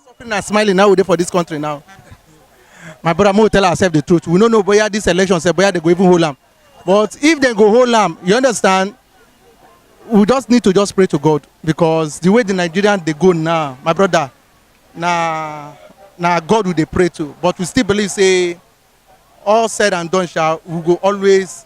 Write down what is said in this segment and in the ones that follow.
Suffering and smiling now we dey for this country now. My brother, we tell ourselves the truth. We don't know where this election say where they go even hold am. But if they go hold am, you understand, we just need to just pray to God because the way the Nigerians they go now, my brother, na God will they pray to. But we still believe say all said and done shall we go always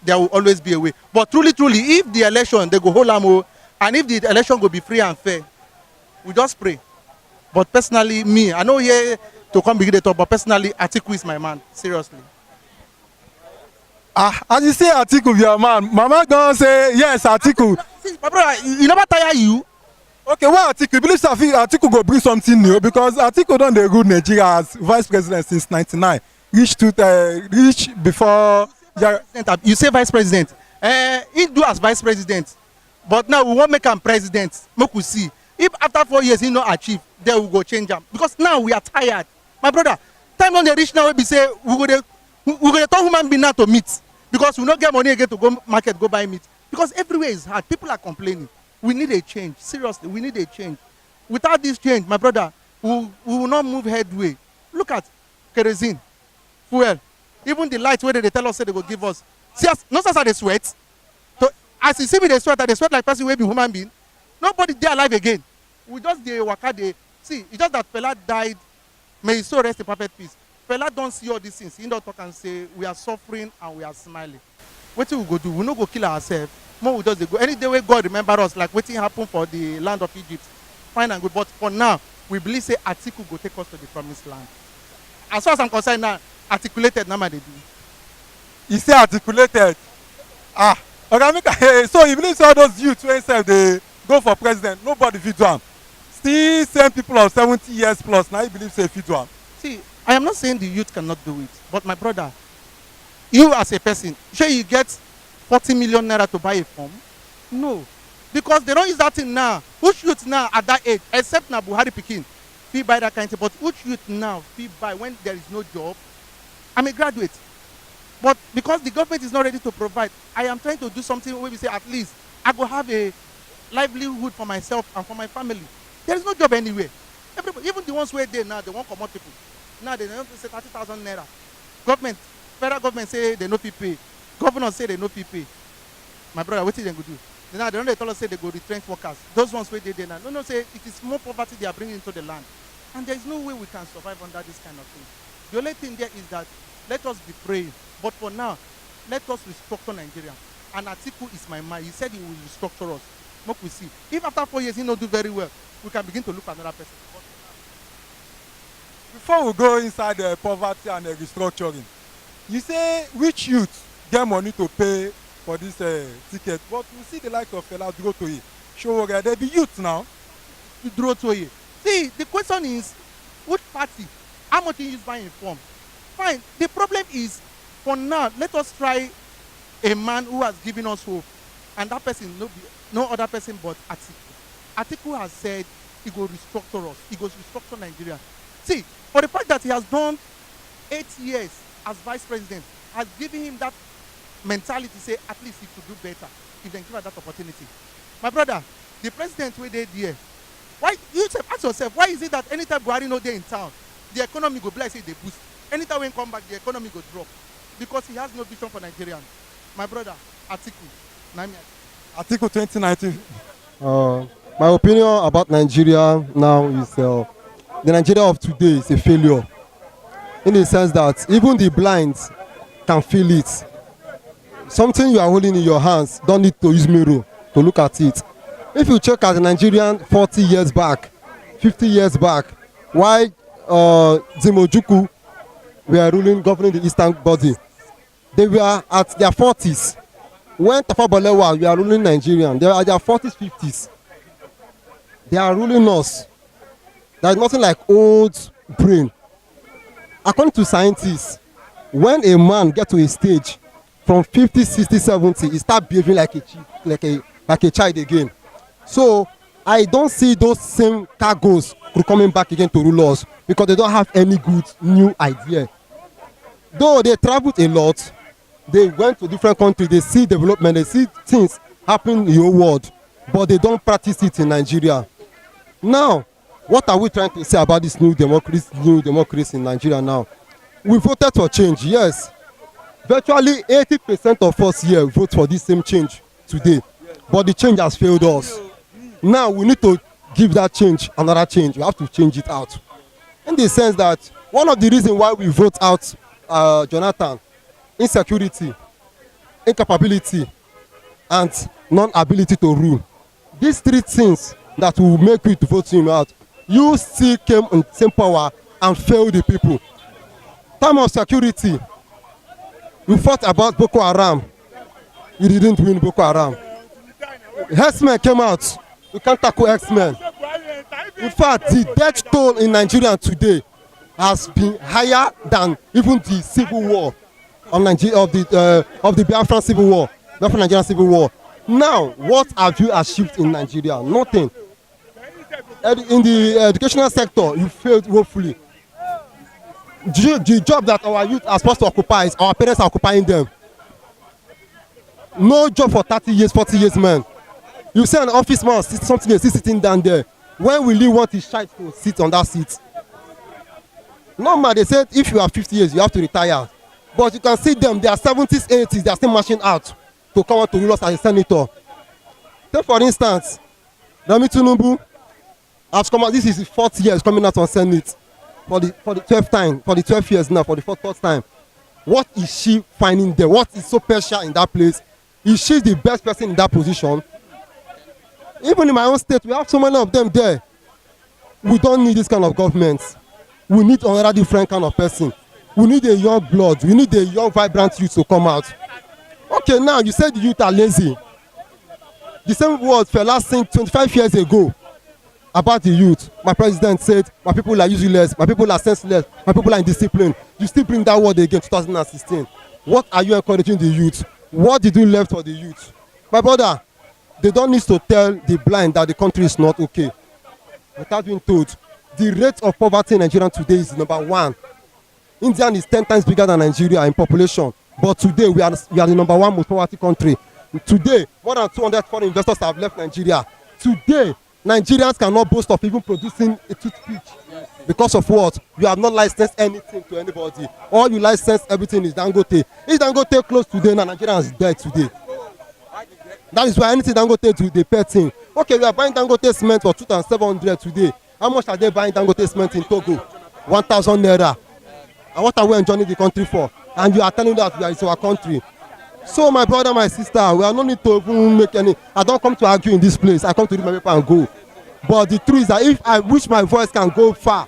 there will always be a way. But truly, truly, if the election they go hold am and if the election go be free and fair, we just pray. But personally, me, I know here to come begin the talk, but personally, Atiku is my man. Seriously. As you say Atiku be your man, Mama gonna say yes Atiku. See, my brother, you never tire you. Okay, well Atiku, you believe Atiku go bring something new because Atiku don dey rule Nigeria as vice president since '99, reach before. You say vice president. He do as vice president, but now we wan make am president. Make we see if after 4 years he no achieve, then we go change am because now we are tired. My brother, time don dey reach now wey be say we go dey turn human being now to meat because we no get money again to go market go buy meat because everywhere is hard. People are complaining. We need a change. Seriously, we need a change. Without this change, my brother, we will not move headway. Look at kerosene, fuel, even the light wey they tell us say they go give us. See as no sense they sweat. So as you see me they sweat like person wey be human being. Nobody dey alive again. We just dey waka dey see. It's just that Fela died. May his soul rest in perfect peace. Fela don see all these things. He don talk and say we are suffering and we are smiling. Wetin we go do? We no go kill ourselves. More we just dey go. Any day wey God remember us, like wetin happen for the land of Egypt, fine and good. But for now, we believe say Atiku go take us to the promised land. As far as I'm concerned now, articulated na ma dey do. You say articulated. Okay, so you believe say all those youths wey sef dey go for president, nobody fit do am. Still same people of 70 years plus now you believe say fit do am. See, I am not saying the youth cannot do it, but my brother, you as a person, sure you get 40 million naira to buy a form? No, because they don't use that thing now. Which youth now at that age, except na Buhari pikin, fit buy that kind of thing. But which youth now fit buy when there is no job? I'm a graduate, but because the government is not ready to provide, I am trying to do something where we say at least I go have a livelihood for myself and for my family. There is no job anywhere. Everybody, even the ones where they now, they won't come out people. Now they don't say 30,000 naira. Government, federal government say they no fit pay. Governors say they no fit pay. My brother, what is they go do? Now they don't tell us say they go retrench workers. Those ones where they now. No, say it is more poverty they are bringing into the land. And there is no way we can survive under this kind of thing. The only thing there is that let us be praying. But for now, let us restructure Nigeria. And Atiku is my man. He said he will restructure us. Look, we see. If after 4 years he not do very well, we can begin to look at another person. Before we go inside the poverty and the restructuring, you say which youth get money to pay for this ticket, but we see the likes of Fela Durotoye. Sure, there be youth now. Durotoye. See, the question is, which party? How much you use buying form? Fine. The problem is, for now, let us try a man who has given us hope, and that person no other person but Atiku. Atiku has said he go restructure us. He goes restructure Nigeria. See, for the fact that he has done 8 years as vice president, has given him that mentality to say at least he could do better if they give her that opportunity. My brother, the president where they there, why you ask yourself, why is it that anytime Buhari no dey in town, the economy go be like say they boost? Anytime when come back, the economy go drop because he has no vision for Nigerians. My brother, Atiku, Atiku 2019. My opinion about Nigeria now is the Nigeria of today is a failure, in the sense that even the blind can feel it. Something you are holding in your hands don't need to use mirror to look at it. If you check at the Nigerian 40 years back, 50 years back, why Zimojuku were governing the eastern body, they were at their 40s. When Tafawa Balewa were ruling Nigeria, they were at their 40s, 50s. They are ruling us. There is nothing like old brain. According to scientists, when a man gets to a stage from 50, 60, 70, he starts behaving like a child again. So I don't see those same cargoes coming back again to rule us because they don't have any good new idea. Though they traveled a lot, they went to different countries, they see development, they see things happen in your world, but they don't practice it in Nigeria. Now, what are we trying to say about this new democracy in Nigeria now? We voted for change, yes. Virtually 80% of us here vote for this same change today, but the change has failed us. Now we need to give that change another change. We have to change it out. In the sense that one of the reasons why we vote out Jonathan, insecurity, incapability, and non-ability to rule. These three things that will make you to vote him out, you still came in same power and failed the people. Time of security, you fought about Boko Haram, you didn't win Boko Haram. X-Men came out, you can't tackle X-Men. In fact, the death toll in Nigeria today has been higher than even the civil war of the Biafran civil war, Biafran Nigerian civil war. Now, what have you achieved in Nigeria? Nothing. In the educational sector, you failed woefully. The job that our youth are supposed to occupy is our parents are occupying them. No job for 30 years, 40 years, man. You see an office man sitting down there. When will you want his child to sit on that seat? Normal, they said if you are 50 years, you have to retire. But you can see them, they are 70s, 80s, they are still marching out to come out to rule us as a senator. Take for instance, Remi Tinubu has come out, this is his 4th year coming out on Senate for the 12th time, for the 12 years now, for the 4th time. What is she finding there? What is so special in that place? Is she the best person in that position? Even in my own state, we have so many of them there. We don't need this kind of government. We need another different kind of person. We need a young blood. We need a young, vibrant youth to come out. Okay, now you said the youth are lazy. The same words Fela sang 25 years ago about the youth. My president said, my people are useless, my people are senseless, my people are indisciplined. You still bring that word again 2016. What are you encouraging the youth? What did you left for the youth? My brother, they don't need to tell the blind that the country is not okay. Without being told, the rate of poverty in Nigeria today is #1. India is 10 times bigger than Nigeria in population, but today we are the #1 most poverty country. Today, more than 200 foreign investors have left Nigeria. Today, Nigerians cannot boast of even producing a toothpick. Because of what? You have not licensed anything to anybody. All you license everything is Dangote. If Dangote close today, now Nigeria is dead today. That is why anything Dangote do, they pay thing. Okay, we are buying Dangote cement for 2,700 today. How much are they buying Dangote cement in Togo? 1,000 naira. And what are we enjoying the country for? And you are telling that we are in our country. So my brother, my sister, we are no need to even make any. I don't come to argue in this place. I come to read my paper and go. But the truth is that if I wish my voice can go far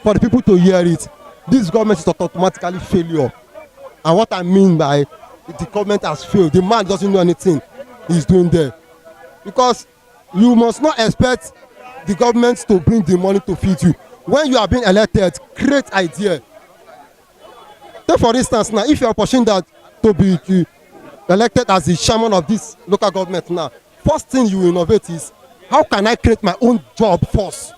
for the people to hear it, this government is automatically failure. And what I mean by the government has failed, the man doesn't know anything he's doing there. Because you must not expect the government to bring the money to feed you. When you are being elected, create idea. Take for instance now, if you are pushing that to be elected as the chairman of this local government now, first thing you innovate is, how can I create my own job first?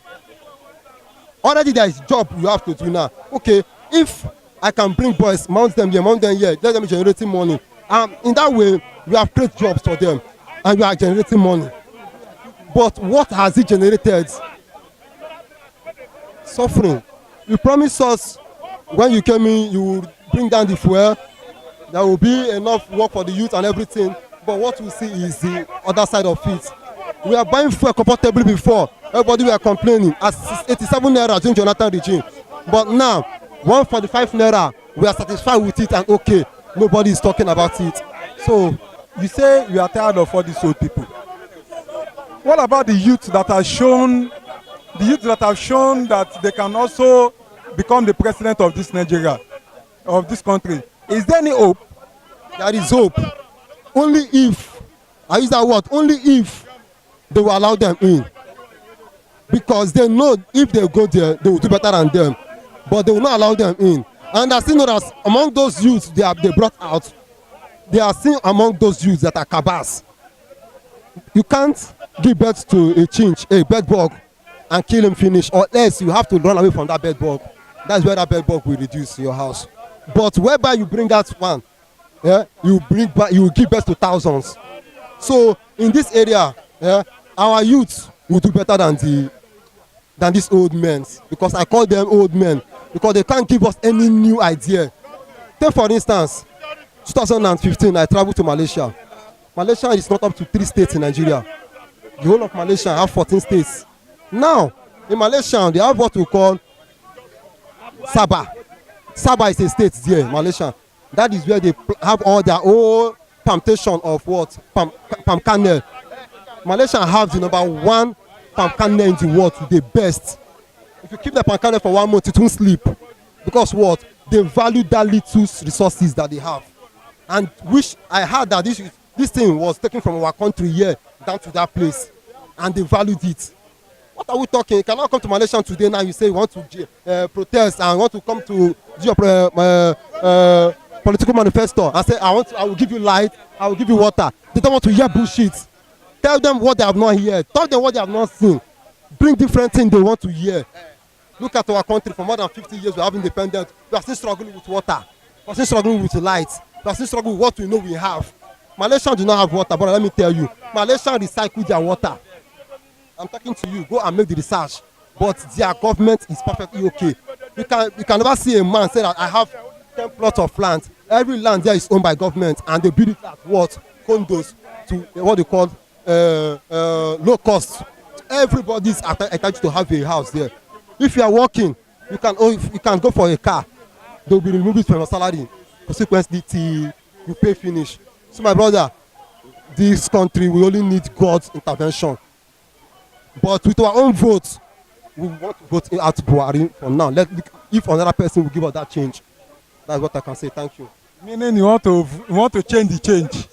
Already there is job you have to do now. Okay, if I can bring boys, mount them here, let them be generating money. In that way, you have created jobs for them and you are generating money. But what has it generated? Suffering. You promised us when you came in, you would bring down the fuel. There will be enough work for the youth and everything. But what we see is the other side of it. We are buying fuel comfortably before. Everybody were complaining at 87 naira during Jonathan regime. But now, 145 naira, we are satisfied with it and okay. Nobody is talking about it. So, you say you are tired of all these old people. What about the youth that have shown that they can also become the president of this Nigeria, of this country? Is there any hope? There is hope. Only if, I use that word, only if they will allow them in. Because they know if they go there, they will do better than them. But they will not allow them in. And I still know that among those youths they brought out, they are still among those youths that are cabals. You can't give birth to a bed bug, and kill him finish, or else you have to run away from that bed bug. That's where that bed bug will reduce your house. But whereby you bring out one, yeah, you give birth to thousands. So in this area, yeah, our youth will do better than than these old men, because I call them old men, because they can't give us any new idea. Take for instance, 2015 I traveled to Malaysia. Malaysia is not up to 3 states in Nigeria. The whole of Malaysia have 14 states. Now in Malaysia they have what we call Sabah. Sabah is a state there in Malaysia. That is where they have all their own plantation of what? Palm kernel. Malaysia have the #1 palm kernel in the world, the best. If you keep the palm kernel for 1 month, it won't sleep. Because what? They value that little resources that they have. And which I heard that this thing was taken from our country here down to that place. And they valued it. What are we talking? You cannot come to Malaysia today now, you say you want to protest and want to come to do your political manifesto and say I will give you light, I will give you water. They don't want to hear bullshit. Tell them what they have not heard. Tell them what they have not seen. Bring different things they want to hear. Look at our country. For more than 50 years we have independence. We are still struggling with water. We are still struggling with light. We are still struggling with what we know we have. Malaysians do not have water, but let me tell you, Malaysians recycle their water. I'm talking to you. Go and make the research. But their government is perfectly okay. You can never see a man say that I have 10 plots of land. Every land there is owned by government, and they build it at what? Condos to what they call low cost. Everybody is entitled to have a house there. If you are working, you can go for a car. They will be removed from your salary. Consequently, till you pay finish. So my brother, this country we only need God's intervention. But with our own votes, we want to vote out Buhari for now. If another person will give us that change, that's what I can say. Thank you. Meaning you want to change the change.